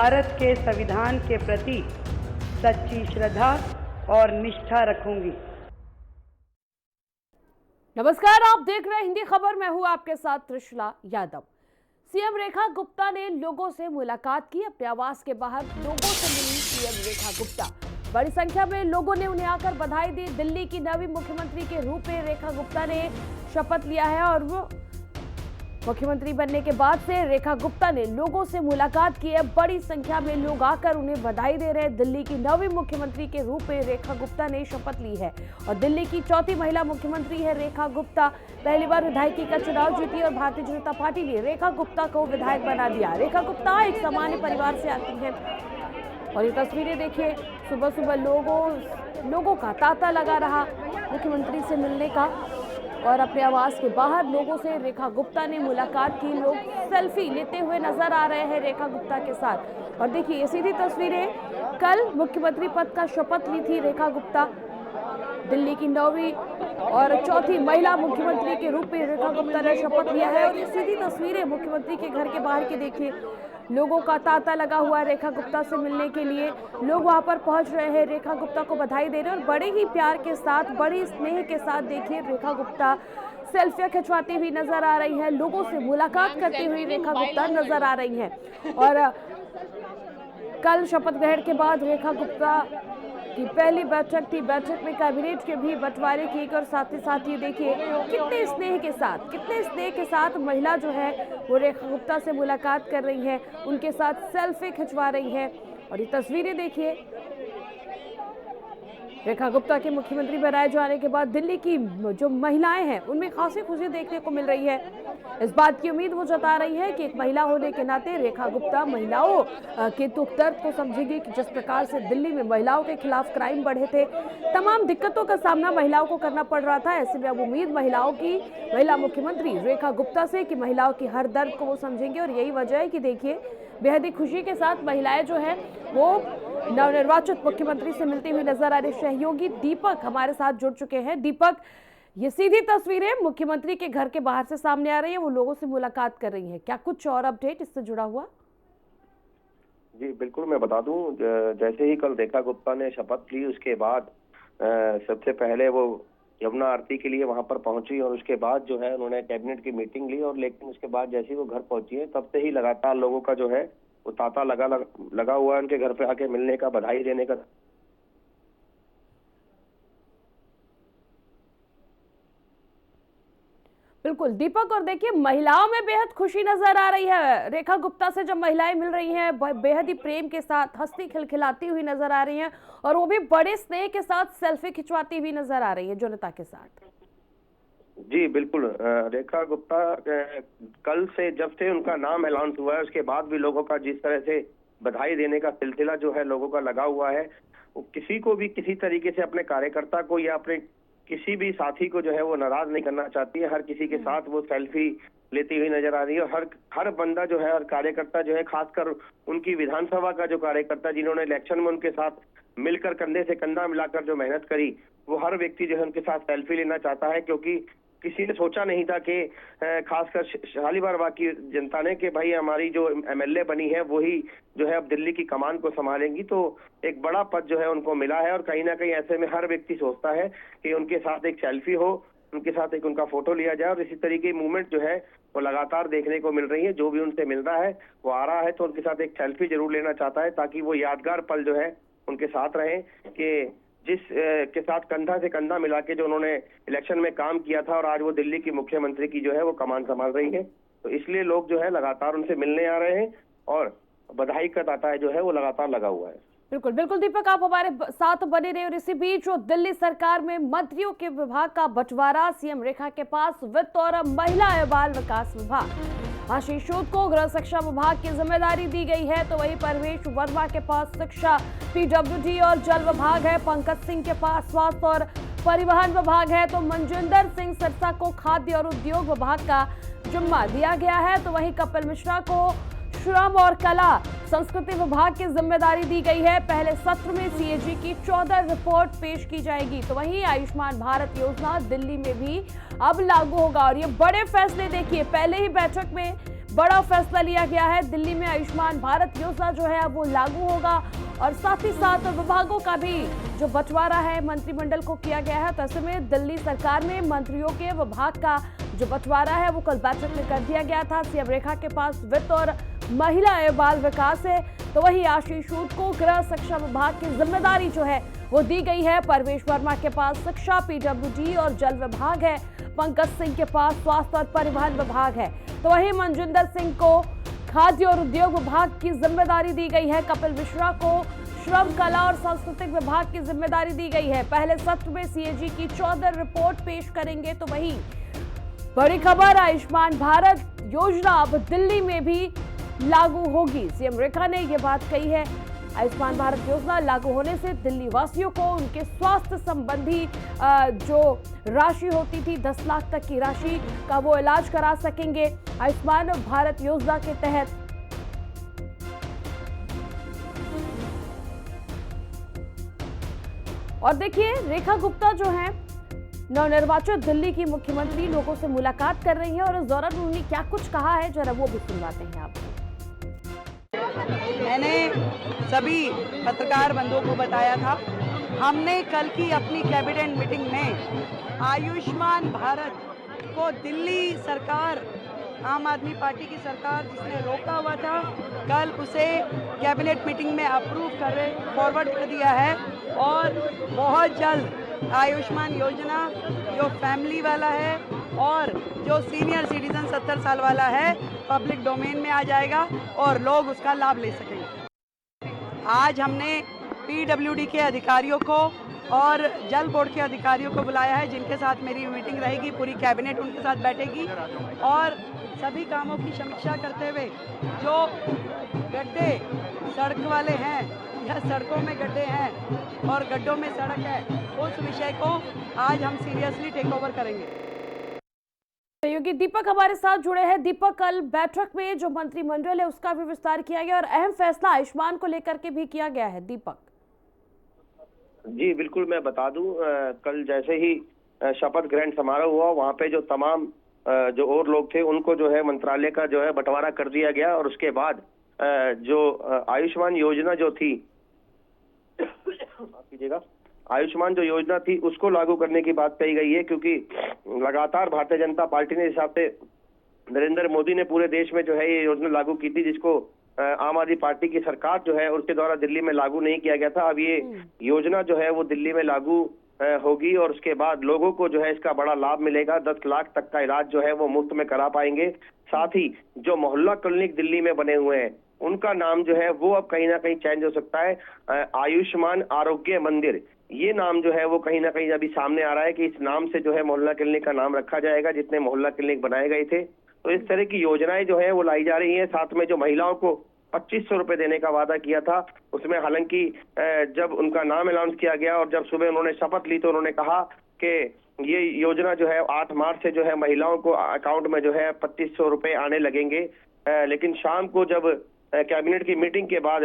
भारत के संविधान के प्रति सच्ची श्रद्धा और निष्ठा रखूंगी। नमस्कार, आप देख रहे हैं हिंदी खबर। मैं हूं आपके साथ त्रिशला यादव। सीएम रेखा गुप्ता ने लोगों से मुलाकात की। अपने आवास के बाहर लोगों से मिली सीएम रेखा गुप्ता। बड़ी संख्या में लोगों ने उन्हें आकर बधाई दी। दिल्ली की नवी मुख्यमंत्री के रूप में रेखा गुप्ता ने शपथ लिया है और वो मुख्यमंत्री बनने के बाद से रेखा गुप्ता ने लोगों से मुलाकात की है। बड़ी संख्या में लोग आकर उन्हें बधाई दे रहे हैं। दिल्ली की नवी मुख्यमंत्री के रूप में रेखा गुप्ता ने शपथ ली है और दिल्ली की चौथी महिला मुख्यमंत्री है रेखा गुप्ता। पहली बार विधायकी का चुनाव जीती और भारतीय जनता पार्टी ने रेखा गुप्ता को विधायक बना दिया। रेखा गुप्ता एक सामान्य परिवार से आती है और ये तस्वीरें देखिए, सुबह सुबह लोगों का तांता लगा रहा मुख्यमंत्री से मिलने का और अपने आवास के बाहर लोगों से रेखा गुप्ता ने मुलाकात की। लोग सेल्फी लेते हुए नजर आ रहे हैं रेखा गुप्ता के साथ। और देखिए ये सीधी तस्वीरें, कल मुख्यमंत्री पद का शपथ ली थी रेखा गुप्ता। दिल्ली की नौवीं और चौथी महिला मुख्यमंत्री के रूप में रेखा गुप्ता ने शपथ लिया है और ये सीधी तस्वीरें मुख्यमंत्री के घर के बाहर की देखिए। लोगों का तांता लगा हुआ है रेखा गुप्ता से मिलने के लिए। लोग वहां पर पहुंच रहे हैं, रेखा गुप्ता को बधाई दे रहे हैं और बड़े ही प्यार के साथ, बड़ी स्नेह के साथ देखिए रेखा गुप्ता सेल्फियां खिंचवाती हुई नजर आ रही हैं। लोगों से मुलाकात करती हुई रेखा गुप्ता नजर आ रही हैं। और कल शपथ ग्रहण के बाद रेखा गुप्ता की पहली बैठक थी। बैठक में कैबिनेट के भी बंटवारे किए गए और साथ ही देखिए कितने स्नेह के साथ महिला जो है वो रेखा गुप्ता से मुलाकात कर रही है, उनके साथ सेल्फी खिंचवा रही है। और ये तस्वीरें देखिए, रेखा गुप्ता के मुख्यमंत्री बनाए जाने के बाद दिल्ली की जो महिलाएं हैं उनमें खासी खुशी देखने को मिल रही है। इस बात की उम्मीद वो जता रही है कि एक महिला होने के नाते रेखा गुप्ता महिलाओं के दुख दर्द को समझेगी कि जिस प्रकार से दिल्ली में महिलाओं के खिलाफ क्राइम बढ़े थे, तमाम दिक्कतों का सामना महिलाओं को करना पड़ रहा था। ऐसे में अब उम्मीद महिला मुख्यमंत्री रेखा गुप्ता से कि महिलाओं की हर दर्द को वो समझेंगे। और यही वजह है कि देखिए बेहद ही खुशी के साथ महिलाएं जो है वो नवनिर्वाचित मुख्यमंत्री से मिलती हुई नजर आ रही। सहयोगी दीपक हमारे साथ जुड़ चुके हैं। दीपक, ये सीधी तस्वीरें मुख्यमंत्री के घर के बाहर से सामने आ रही है, वो लोगों से मुलाकात कर रही हैं। क्या कुछ और अपडेट इससे जुड़ा हुआ? जी बिल्कुल, मैं बता दूं, जैसे ही कल रेखा गुप्ता ने शपथ ली उसके बाद सबसे पहले वो यमुना आरती के लिए वहां पर पहुंची और उसके बाद जो है उन्होंने कैबिनेट की मीटिंग ली। और लेकिन उसके बाद जैसे ही वो घर पहुंची है तब से ही लगातार लोगों का जो है वो तांता लगा हुआ है उनके घर पे आके मिलने का, बधाई देने का। बिल्कुल दीपक, और देखिए महिलाओं में बेहद खुशी नजर आ रही है। रेखा गुप्ता से जब महिलाएं मिल रही हैं बेहद ही प्रेम के साथ हंसती खिलखिलाती हुई नजर आ रही हैं और वो भी बड़े स्नेह के साथ सेल्फी खिंचवाती हुई नजर आ रही है जनता के साथ। जी बिल्कुल, रेखा गुप्ता कल से जब से उनका नाम ऐलान हुआ है उसके बाद भी लोगों का जिस तरह से बधाई देने का सिलसिला जो है लोगों का लगा हुआ है, वो किसी को भी किसी तरीके से अपने कार्यकर्ता को या अपने किसी भी साथी को जो है वो नाराज नहीं करना चाहती है। हर किसी के साथ वो सेल्फी लेती हुई नजर आ रही है और हर बंदा जो है, हर कार्यकर्ता जो है, खासकर उनकी विधानसभा का जो कार्यकर्ता जिन्होंने इलेक्शन में उनके साथ मिलकर कंधे से कंधा मिलाकर जो मेहनत करी, वो हर व्यक्ति जो है उनके साथ सेल्फी लेना चाहता है। क्योंकि किसी ने सोचा नहीं था कि खासकर शालीमार बाग की जनता ने कि भाई हमारी जो एमएलए बनी है वही जो है अब दिल्ली की कमान को संभालेंगी। तो एक बड़ा पद जो है उनको मिला है और कहीं ना कहीं ऐसे में हर व्यक्ति सोचता है कि उनके साथ एक सेल्फी हो, उनके साथ एक उनका फोटो लिया जाए। और इसी तरीके की मूवमेंट जो है वो लगातार देखने को मिल रही है। जो भी उनसे मिल रहा है वो आ रहा है तो उनके साथ एक सेल्फी जरूर लेना चाहता है ताकि वो यादगार पल जो है उनके साथ रहे कि जिस के साथ कंधा से कंधा मिला के जो उन्होंने इलेक्शन में काम किया था और आज वो दिल्ली की मुख्यमंत्री की जो है वो कमान संभाल रही है। तो इसलिए लोग जो है लगातार उनसे मिलने आ रहे हैं और बधाई का तांता जो है वो लगातार लगा हुआ है। बिल्कुल बिल्कुल दीपक, आप हमारे साथ बने रहे। और इसी बीच जो दिल्ली सरकार में मंत्रियों के विभाग का बंटवारा, सीएम रेखा के पास वित्त और महिला एवं बाल विकास विभाग, आशीष सूद को गृह शिक्षा विभाग की जिम्मेदारी दी गई है। तो वहीं परवेश वर्मा के पास शिक्षा, पीडब्ल्यूडी और जल विभाग है। पंकज सिंह के पास स्वास्थ्य और परिवहन विभाग है। तो मनजिंदर सिंह सिरसा को खाद्य और उद्योग विभाग का जिम्मा दिया गया है। तो वहीं कपिल मिश्रा को श्रम और कला संस्कृति विभाग की जिम्मेदारी दी गई है। पहले सत्र में सीएजी की 14 रिपोर्ट पेश की जाएगी। तो वहीं आयुष्मान भारत योजना दिल्ली में भी अब लागू होगा और ये बड़े फैसले देखिए, पहले ही बैठक में बड़ा फैसला लिया गया है। दिल्ली में आयुष्मान भारत योजना जो है वो लागू होगा और साथ ही साथ विभागों का भी जो बंटवारा है मंत्रिमंडल को किया गया है। तो ऐसे में दिल्ली सरकार में मंत्रियों के विभाग का जो बंटवारा है वो कल बैठक में कर दिया गया था। सीएम रेखा के पास वित्त और महिला एवं बाल विकास है, तो वही आशीष सूद को गृह शिक्षा विभाग की जिम्मेदारी जो है वो दी गई है। परवेश वर्मा के पास शिक्षा, पीडब्ल्यूडी और जल विभाग है। पंकज सिंह के पास स्वास्थ्य और परिवहन विभाग है, तो वही मनजिंदर सिंह को खाद्य और उद्योग विभाग की जिम्मेदारी दी गई है। कपिल मिश्रा को श्रम, कला और सांस्कृतिक विभाग की जिम्मेदारी दी गई है। पहले सत्र में सीएजी की 14 रिपोर्ट पेश करेंगे। तो वही बड़ी खबर, आयुष्मान भारत योजना अब दिल्ली में भी लागू होगी। सीएम रेखा ने यह बात कही है। आयुष्मान भारत योजना लागू होने से दिल्ली वासियों को उनके स्वास्थ्य संबंधी जो राशि होती थी 10 लाख तक की राशि का वो इलाज करा सकेंगे आयुष्मान भारत योजना के तहत। और देखिए, रेखा गुप्ता जो है नवनिर्वाचित दिल्ली की मुख्यमंत्री, लोगों से मुलाकात कर रही है और इस दौरान उन्होंने क्या कुछ कहा है जरा वो भी सुनवाते हैं आपको। मैंने सभी पत्रकार बंधुओं को बताया था, हमने कल की अपनी कैबिनेट मीटिंग में आयुष्मान भारत को दिल्ली सरकार, आम आदमी पार्टी की सरकार जिसने रोका हुआ था, कल उसे कैबिनेट मीटिंग में अप्रूव फॉरवर्ड कर दिया है। और बहुत जल्द आयुष्मान योजना जो फैमिली वाला है और जो सीनियर सिटीजन 70 साल वाला है पब्लिक डोमेन में आ जाएगा और लोग उसका लाभ ले सकेंगे। आज हमने पीडब्ल्यूडी के अधिकारियों को और जल बोर्ड के अधिकारियों को बुलाया है, जिनके साथ मेरी मीटिंग रहेगी। पूरी कैबिनेट उनके साथ बैठेगी और सभी कामों की समीक्षा करते हुए जो गड्ढे सड़क वाले हैं या सड़कों में गड्ढे हैं और गड्ढों में सड़क है, उस विषय को आज हम सीरियसली टेक ओवर करेंगे। सहयोगी दीपक हमारे साथ जुड़े हैं। दीपक, कल बैठक में जो मंत्रिमंडल है उसका भी विस्तार किया गया और अहम फैसला आयुष्मान को लेकर के भी किया गया है। दीपक जी बिल्कुल, मैं बता दूं, कल जैसे ही शपथ ग्रहण समारोह हुआ, वहां पे जो तमाम जो और लोग थे उनको जो है मंत्रालय का जो है बंटवारा कर दिया गया और उसके बाद जो आयुष्मान योजना जो थी आयुष्मान जो योजना थी उसको लागू करने की बात कही गई है, क्योंकि लगातार भारतीय जनता पार्टी ने हिसाब से नरेंद्र मोदी ने पूरे देश में जो है ये योजना लागू की थी, जिसको आम आदमी पार्टी की सरकार जो है उसके द्वारा दिल्ली में लागू नहीं किया गया था। अब ये योजना जो है वो दिल्ली में लागू होगी और उसके बाद लोगों को जो है इसका बड़ा लाभ मिलेगा। 10 लाख तक का इलाज जो है वो मुफ्त में करा पाएंगे। साथ ही जो मोहल्ला क्लिनिक दिल्ली में बने हुए हैं उनका नाम जो है वो अब कहीं ना कहीं चेंज हो सकता है। आयुष्मान आरोग्य मंदिर, ये नाम जो है वो कहीं ना कहीं अभी सामने आ रहा है कि इस नाम से जो है मोहल्ला क्लिनिक का नाम रखा जाएगा, जितने मोहल्ला क्लिनिक बनाए गए थे। तो इस तरह की योजनाएं जो है वो लाई जा रही है। साथ में जो महिलाओं को 2500 रुपए देने का वादा किया था, उसमें हालांकि जब उनका नाम अनाउंस किया गया और जब सुबह उन्होंने शपथ ली तो उन्होंने कहा कि ये योजना जो है 8 मार्च से जो है महिलाओं को अकाउंट में जो है 2500 रुपए आने लगेंगे। लेकिन शाम को जब कैबिनेट की मीटिंग के बाद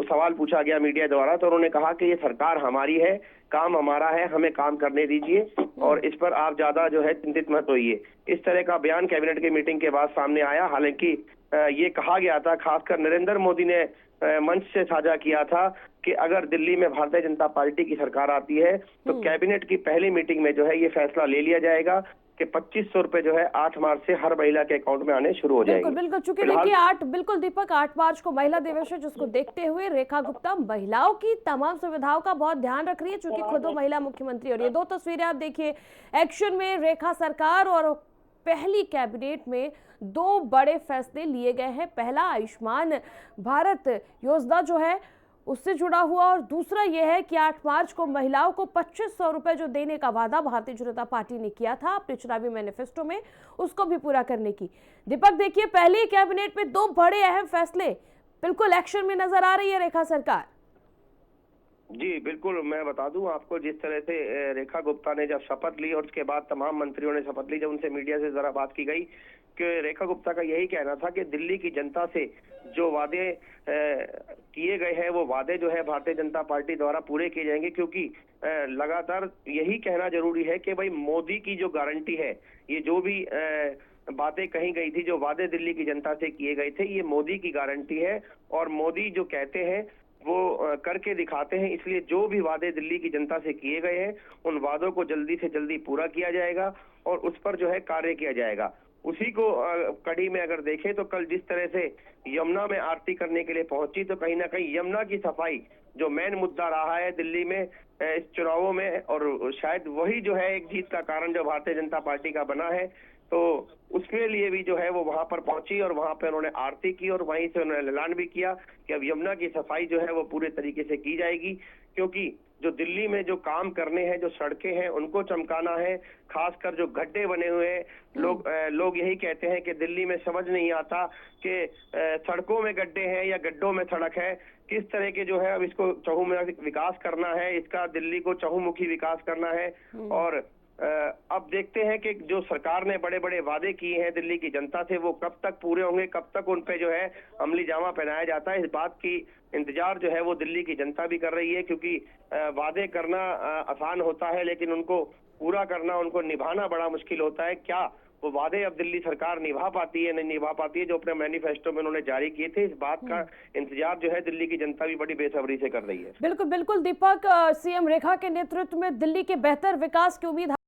सवाल पूछा गया मीडिया द्वारा, तो उन्होंने कहा कि ये सरकार हमारी है, काम हमारा है, हमें काम करने दीजिए और इस पर आप ज्यादा जो है चिंतित मत होइए। इस तरह का बयान कैबिनेट की मीटिंग के बाद सामने आया। हालांकि ये कहा गया था, खासकर नरेंद्र मोदी ने मंच से साझा किया था कि अगर दिल्ली में भारतीय जनता पार्टी की सरकार आती है तो कैबिनेट की पहली मीटिंग में जो है ये फैसला ले लिया जाएगा कि 2500 रुपए जो है 8 मार्च से हर महिला के अकाउंट में आने शुरू हो जाएंगे। बिल्कुल, चूंकि देखिए बिल्कुल दीपक, 8 मार्च को महिला दिवस है, जिसको देखते हुए रेखा गुप्ता महिलाओं की तमाम सुविधाओं का बहुत ध्यान रख रही है, चूंकि खुद वो महिला मुख्यमंत्री। और ये 2 तस्वीरें आप देखिए, एक्शन में रेखा सरकार और पहली कैबिनेट में 2 बड़े फैसले लिए गए हैं। पहला आयुष्मान भारत योजना जो है उससे जुड़ा हुआ और दूसरा यह है कि 8 मार्च को महिलाओं को 2500 रुपए जो देने का वादा भारतीय जनता पार्टी ने किया था अपने चुनावी मैनिफेस्टो में, उसको भी पूरा करने की। दीपक देखिए, पहली कैबिनेट में 2 बड़े अहम फैसले, बिल्कुल एक्शन में नजर आ रही है रेखा सरकार। जी बिल्कुल, मैं बता दूं आपको, जिस तरह से रेखा गुप्ता ने जब शपथ ली और उसके बाद तमाम मंत्रियों ने शपथ ली, जब उनसे मीडिया से जरा बात की गई कि रेखा गुप्ता का यही कहना था कि दिल्ली की जनता से जो वादे किए गए हैं वो वादे जो है भारतीय जनता पार्टी द्वारा पूरे किए जाएंगे, क्योंकि लगातार यही कहना जरूरी है कि भाई मोदी की जो गारंटी है, ये जो भी बातें कही गई थी, जो वादे दिल्ली की जनता से किए गए थे, ये मोदी की गारंटी है और मोदी जो कहते हैं वो करके दिखाते हैं। इसलिए जो भी वादे दिल्ली की जनता से किए गए हैं उन वादों को जल्दी से जल्दी पूरा किया जाएगा और उस पर जो है कार्य किया जाएगा। उसी को कड़ी में अगर देखें तो कल जिस तरह से यमुना में आरती करने के लिए पहुंची, तो कहीं ना कहीं यमुना की सफाई जो मेन मुद्दा रहा है दिल्ली में इस चुनावों में, और शायद वही जो है एक जीत का कारण जो भारतीय जनता पार्टी का बना है, तो उसके लिए भी जो है वो वहां पर पहुंची और वहां पर उन्होंने आरती की और वहीं से उन्होंने ऐलान भी किया कि अब यमुना की सफाई जो है वो पूरे तरीके से की जाएगी, क्योंकि जो दिल्ली में जो काम करने हैं, जो सड़कें हैं उनको चमकाना है। खासकर जो गड्ढे बने हुए हैं, लोग यही कहते हैं कि दिल्ली में समझ नहीं आता कि सड़कों में गड्ढे हैं या गड्ढों में सड़क है, किस तरह के जो है अब इसको चहुमुखी विकास करना है, इसका दिल्ली को चहुमुखी विकास करना है। और अब देखते हैं कि जो सरकार ने बड़े बड़े वादे किए हैं दिल्ली की जनता से, वो कब तक पूरे होंगे, कब तक उन पे जो है अमली जामा पहनाया जाता है, इस बात की इंतजार जो है वो दिल्ली की जनता भी कर रही है। क्योंकि वादे करना आसान होता है लेकिन उनको पूरा करना, उनको निभाना बड़ा मुश्किल होता है। क्या वो वादे अब दिल्ली सरकार निभा पाती है, नहीं निभा पाती है, जो अपने मैनिफेस्टो में उन्होंने जारी किए थे, इस बात का इंतजार जो है दिल्ली की जनता भी बड़ी बेसब्री से कर रही है। बिल्कुल बिल्कुल दीपक, सीएम रेखा के नेतृत्व में दिल्ली के बेहतर विकास की उम्मीद